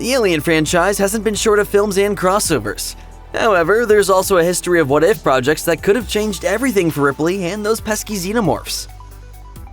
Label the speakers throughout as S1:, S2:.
S1: The Alien franchise hasn't been short of films and crossovers. However, there's also a history of what-if projects that could have changed everything for Ripley and those pesky Xenomorphs.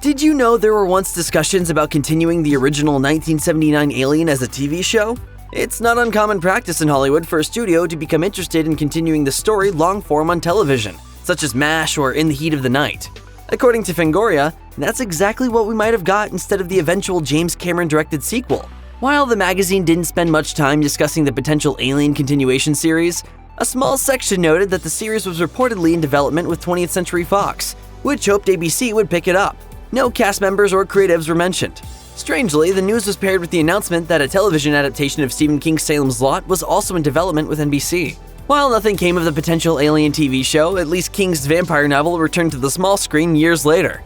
S1: Did you know there were once discussions about continuing the original 1979 Alien as a TV show? It's not uncommon practice in Hollywood for a studio to become interested in continuing the story long-form on television, such as MASH or In the Heat of the Night. According to Fangoria, that's exactly what we might have got instead of the eventual James Cameron-directed sequel. While the magazine didn't spend much time discussing the potential Alien continuation series, a small section noted that the series was reportedly in development with 20th Century Fox, which hoped ABC would pick it up. No cast members or creatives were mentioned. Strangely, the news was paired with the announcement that a television adaptation of Stephen King's Salem's Lot was also in development with NBC. While nothing came of the potential Alien TV show, at least King's vampire novel returned to the small screen years later.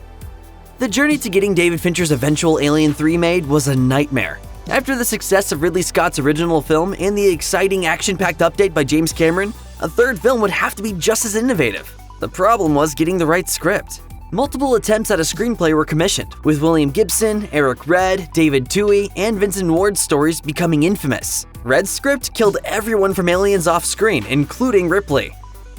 S1: The journey to getting David Fincher's eventual Alien 3 made was a nightmare. After the success of Ridley Scott's original film and the exciting action-packed update by James Cameron, a third film would have to be just as innovative. The problem was getting the right script. Multiple attempts at a screenplay were commissioned, with William Gibson, Eric Red, David Toohey, and Vincent Ward's stories becoming infamous. Red's script killed everyone from Aliens off-screen, including Ripley.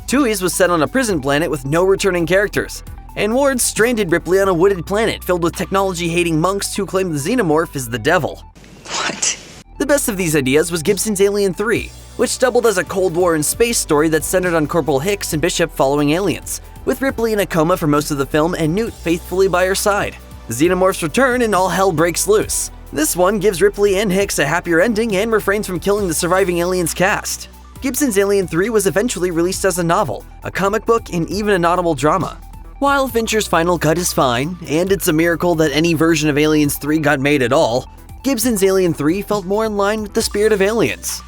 S1: Toohey's was set on a prison planet with no returning characters, and Ward stranded Ripley on a wooded planet filled with technology-hating monks who claim the Xenomorph is the devil.
S2: What?
S1: The best of these ideas was Gibson's Alien 3, which doubled as a Cold War and space story that centered on Corporal Hicks and Bishop following aliens, with Ripley in a coma for most of the film and Newt faithfully by her side. The Xenomorphs return and all hell breaks loose. This one gives Ripley and Hicks a happier ending and refrains from killing the surviving aliens cast. Gibson's Alien 3 was eventually released as a novel, a comic book, and even an audible drama. While Fincher's final cut is fine, and it's a miracle that any version of Aliens 3 got made at all, Gibson's Alien 3 felt more in line with the spirit of Aliens.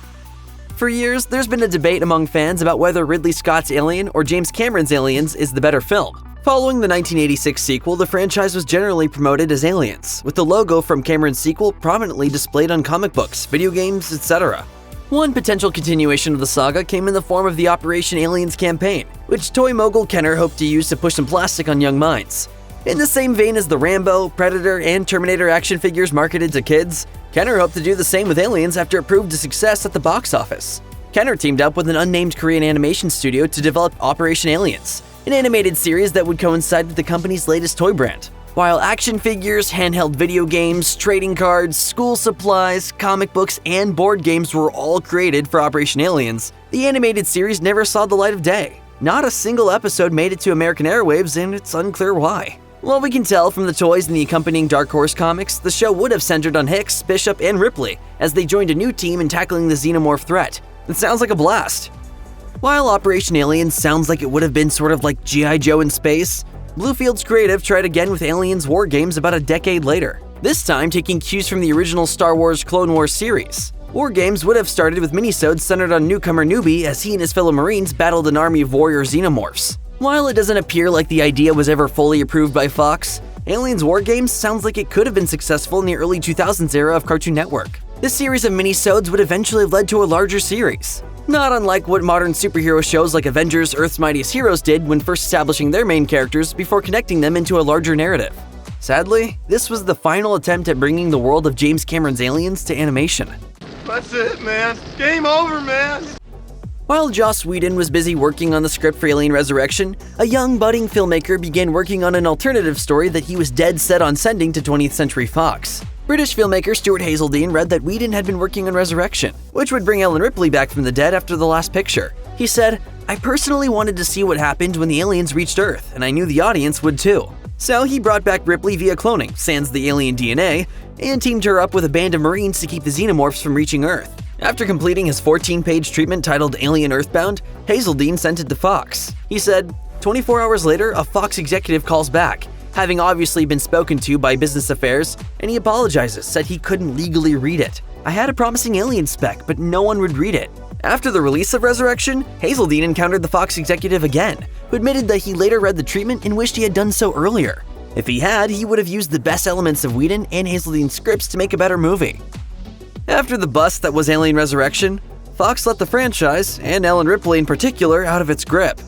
S1: For years, there's been a debate among fans about whether Ridley Scott's Alien or James Cameron's Aliens is the better film. Following the 1986 sequel, the franchise was generally promoted as Aliens, with the logo from Cameron's sequel prominently displayed on comic books, video games, etc. One potential continuation of the saga came in the form of the Operation Aliens campaign, which toy mogul Kenner hoped to use to push some plastic on young minds. In the same vein as the Rambo, Predator, and Terminator action figures marketed to kids, Kenner hoped to do the same with Aliens after it proved a success at the box office. Kenner teamed up with an unnamed Korean animation studio to develop Operation Aliens, an animated series that would coincide with the company's latest toy brand. While action figures, handheld video games, trading cards, school supplies, comic books, and board games were all created for Operation Aliens, the animated series never saw the light of day. Not a single episode made it to American airwaves, and it's unclear why. While we can tell from the toys and the accompanying Dark Horse comics, the show would have centered on Hicks, Bishop, and Ripley as they joined a new team in tackling the Xenomorph threat. It sounds like a blast. While Operation Aliens sounds like it would have been sort of like G.I. Joe in space, Bluefield's creative tried again with Aliens War Games about a decade later, this time taking cues from the original Star Wars Clone Wars series. War Games would have started with minisodes centered on newcomer Newbie as he and his fellow Marines battled an army of warrior Xenomorphs. While it doesn't appear like the idea was ever fully approved by Fox, Aliens War Games sounds like it could have been successful in the early 2000s era of Cartoon Network. This series of minisodes would eventually have led to a larger series. Not unlike what modern superhero shows like Avengers: Earth's Mightiest Heroes did when first establishing their main characters before connecting them into a larger narrative. Sadly, this was the final attempt at bringing the world of James Cameron's Aliens to animation.
S3: That's it, man. Game over, man.
S1: While Joss Whedon was busy working on the script for Alien Resurrection, a young budding filmmaker began working on an alternative story that he was dead set on sending to 20th Century Fox. British filmmaker Stuart Hazeldine read that Whedon had been working on Resurrection, which would bring Ellen Ripley back from the dead after the last picture. He said, "I personally wanted to see what happened when the aliens reached Earth, and I knew the audience would too." So he brought back Ripley via cloning, sans the alien DNA, and teamed her up with a band of Marines to keep the Xenomorphs from reaching Earth. After completing his 14-page treatment titled Alien Earthbound, Hazeldine sent it to Fox. He said, 24 hours later, a Fox executive calls back, having obviously been spoken to by Business Affairs, and he apologizes, said he couldn't legally read it. "I had a promising alien spec, but no one would read it." After the release of Resurrection, Hazeldine encountered the Fox executive again, who admitted that he later read the treatment and wished he had done so earlier. If he had, he would have used the best elements of Whedon and Hazeldine's scripts to make a better movie. After the bust that was Alien Resurrection, Fox let the franchise, and Ellen Ripley in particular, out of its grip.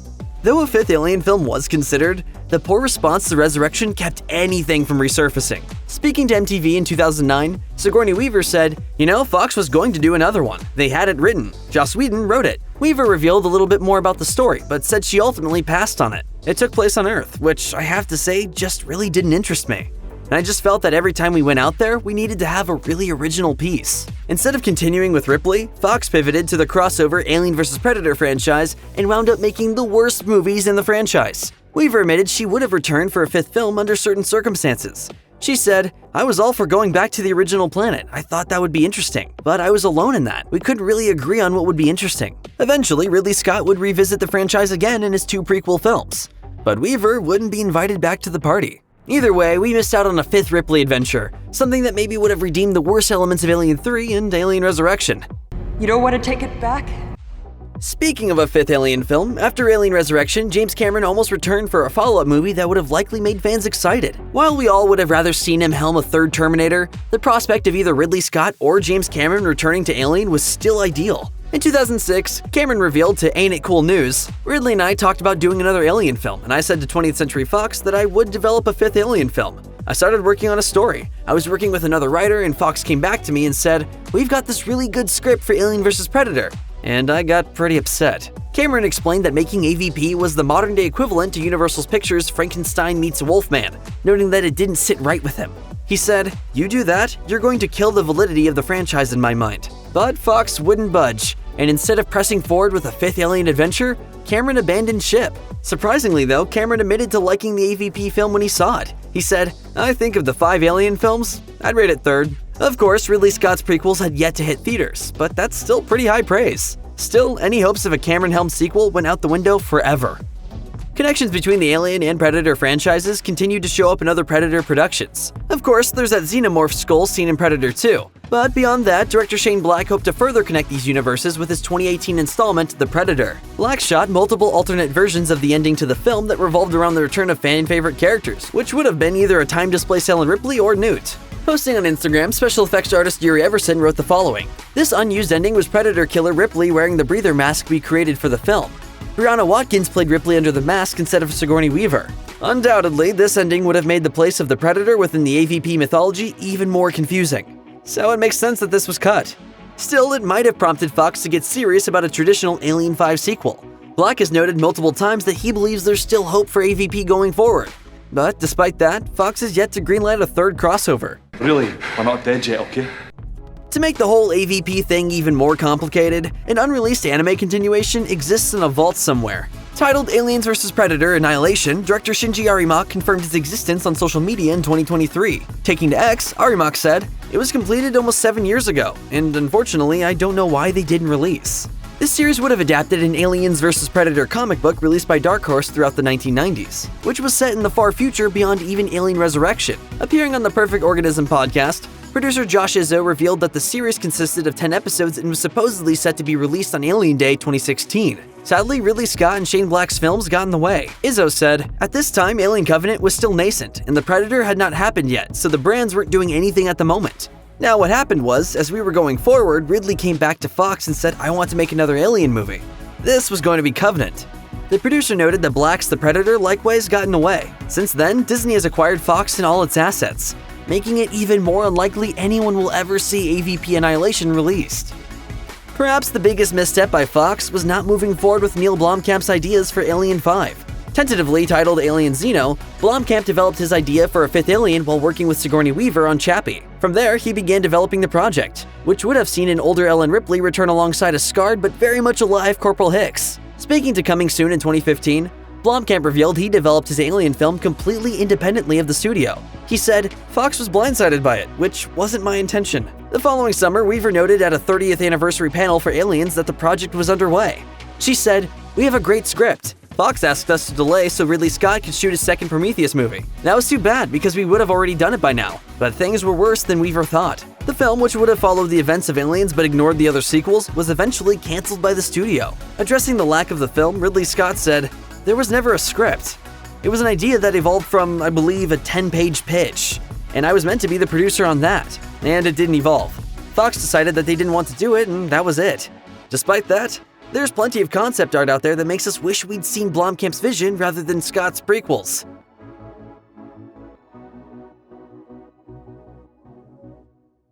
S1: Though a fifth Alien film was considered, the poor response to Resurrection kept anything from resurfacing. Speaking to MTV in 2009, Sigourney Weaver said, "You know, Fox was going to do another one. They had it written. Joss Whedon wrote it." Weaver revealed a little bit more about the story, but said she ultimately passed on it. It took place on Earth, which I have to say just really didn't interest me. And I just felt that every time we went out there, we needed to have a really original piece. Instead of continuing with Ripley, Fox pivoted to the crossover Alien vs. Predator franchise and wound up making the worst movies in the franchise. Weaver admitted she would have returned for a fifth film under certain circumstances. She said, "I was all for going back to the original planet. I thought that would be interesting, but I was alone in that. We couldn't really agree on what would be interesting." Eventually, Ridley Scott would revisit the franchise again in his 2 prequel films, but Weaver wouldn't be invited back to the party. Either way, we missed out on a 5th Ripley adventure, something that maybe would have redeemed the worst elements of Alien 3 and Alien Resurrection.
S2: You don't want to take it back?
S1: Speaking of a 5th Alien film, after Alien Resurrection, James Cameron almost returned for a follow-up movie that would have likely made fans excited. While we all would have rather seen him helm a 3rd Terminator, the prospect of either Ridley Scott or James Cameron returning to Alien was still ideal. In 2006, Cameron revealed to Ain't It Cool News, "Ridley and I talked about doing another Alien film, and I said to 20th Century Fox that I would develop a 5th Alien film. I started working on a story. I was working with another writer, and Fox came back to me and said, 'We've got this really good script for Alien vs. Predator.' And I got pretty upset." Cameron explained that making AVP was the modern-day equivalent to Universal Pictures' Frankenstein meets Wolfman, noting that it didn't sit right with him. He said, "You do that, you're going to kill the validity of the franchise in my mind." But Fox wouldn't budge, and instead of pressing forward with a 5th Alien adventure, Cameron abandoned ship. Surprisingly though, Cameron admitted to liking the AVP film when he saw it. He said, "I think of the 5 Alien films, I'd rate it 3rd. Of course, Ridley Scott's prequels had yet to hit theaters, but that's still pretty high praise. Still, any hopes of a Cameron-helmed sequel went out the window forever. Connections between the Alien and Predator franchises continue to show up in other Predator productions. Of course, there's that Xenomorph skull seen in Predator 2. But beyond that, director Shane Black hoped to further connect these universes with his 2018 installment, The Predator. Black shot multiple alternate versions of the ending to the film that revolved around the return of fan-favorite characters, which would have been either a time-displaced Ellen Ripley or Newt. Posting on Instagram, special effects artist Yuri Everson wrote the following: "This unused ending was Predator killer Ripley wearing the breather mask we created for the film. Brianna Watkins played Ripley under the mask instead of Sigourney Weaver. Undoubtedly, this ending would have made the place of the Predator within the AVP mythology even more confusing. So it makes sense that this was cut." Still, it might have prompted Fox to get serious about a traditional Alien 5 sequel. Black has noted multiple times that he believes there's still hope for AVP going forward. But despite that, Fox has yet to greenlight a 3rd crossover.
S4: Really, we're not dead yet, okay?
S1: To make the whole AVP thing even more complicated, an unreleased anime continuation exists in a vault somewhere. Titled Aliens vs. Predator Annihilation, director Shinji Arimaki confirmed its existence on social media in 2023. Taking to X, Arimaki said, "It was completed almost 7 years ago, and unfortunately I don't know why they didn't release." This series would have adapted an Aliens vs. Predator comic book released by Dark Horse throughout the 1990s, which was set in the far future beyond even Alien Resurrection. Appearing on the Perfect Organism podcast, producer Josh Izzo revealed that the series consisted of 10 episodes and was supposedly set to be released on Alien Day 2016. Sadly, Ridley Scott and Shane Black's films got in the way. Izzo said, "At this time, Alien Covenant was still nascent, and The Predator had not happened yet, so the brands weren't doing anything at the moment. Now what happened was, as we were going forward, Ridley came back to Fox and said, 'I want to make another Alien movie.' This was going to be Covenant." The producer noted that Black's The Predator likewise got in the way. Since then, Disney has acquired Fox and all its assets, making it even more unlikely anyone will ever see AVP Annihilation released. Perhaps the biggest misstep by Fox was not moving forward with Neill Blomkamp's ideas for Alien 5. Tentatively titled Alien Xeno, Blomkamp developed his idea for a 5th Alien while working with Sigourney Weaver on Chappie. From there, he began developing the project, which would have seen an older Ellen Ripley return alongside a scarred but very much alive Corporal Hicks. Speaking to Coming Soon in 2015, Blomkamp revealed he developed his Alien film completely independently of the studio. He said, "Fox was blindsided by it, which wasn't my intention." The following summer, Weaver noted at a 30th anniversary panel for Aliens that the project was underway. She said, "We have a great script. Fox asked us to delay so Ridley Scott could shoot his second Prometheus movie. That was too bad because we would have already done it by now. But things were worse than Weaver thought." The film, which would have followed the events of Aliens but ignored the other sequels, was eventually canceled by the studio. Addressing the lack of the film, Ridley Scott said, "There was never a script. It was an idea that evolved from, I believe, a 10-page pitch. And I was meant to be the producer on that. And it didn't evolve. Fox decided that they didn't want to do it, and that was it." Despite that, there's plenty of concept art out there that makes us wish we'd seen Blomkamp's vision rather than Scott's prequels.